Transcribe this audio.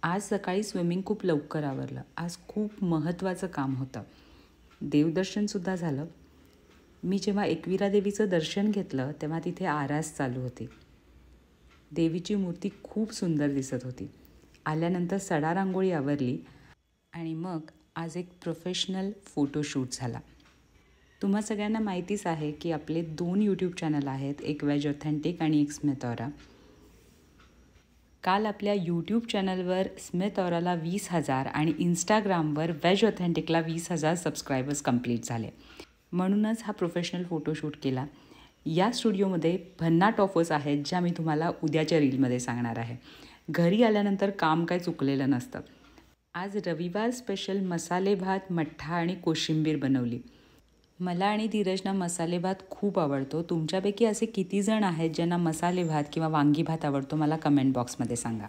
आज सकाळी स्विमिंग खूप लवकर आवरलं. आज खूप महत्त्वाचं काम होतं. देवदर्शनसुद्धा झालं. मी जेव्हा एकविरा देवीचं दर्शन घेतलं तेव्हा तिथे आरास चालू होती. देवीची मूर्ती खूप सुंदर दिसत होती. आल्यानंतर सडा रांगोळी आवरली आणि मग आज एक प्रोफेशनल फोटोशूट झाला. तुम्हा सगळ्यांना माहितीच आहे की आपले 2 यूट्यूब चॅनल आहेत, एक वेज ऑथेंटिक आणि एक स्मिथ ऑरा. काल आपल्या यूट्यूब चॅनलवर स्मिथ ऑराला 20,000 आणि इंस्टाग्रामवर वेज ऑथेंटिकला 20,000 सबस्क्रायबर्स कंप्लीट झाले. म्हणूनच हा प्रोफेशनल फोटोशूट केला. या स्टुडिओमध्ये भन्नाट ऑफर्स आहेत ज्या मी तुम्हाला उद्याच्या रीलमध्ये सांगणार आहे. घरी आल्यानंतर काम काय चुकलेलं नसतं. आज रविवार स्पेशल मसाले भात, मठ्ठा आणि कोशिंबीर बनवली. मला आणि धीरजना मसाले भात खूप आवडतो. तुमच्यापैकी असे किती जण आहेत ज्यांना मसाले भात किंवा वांगी भात आवडतो मला कमेंट बॉक्समध्ये सांगा.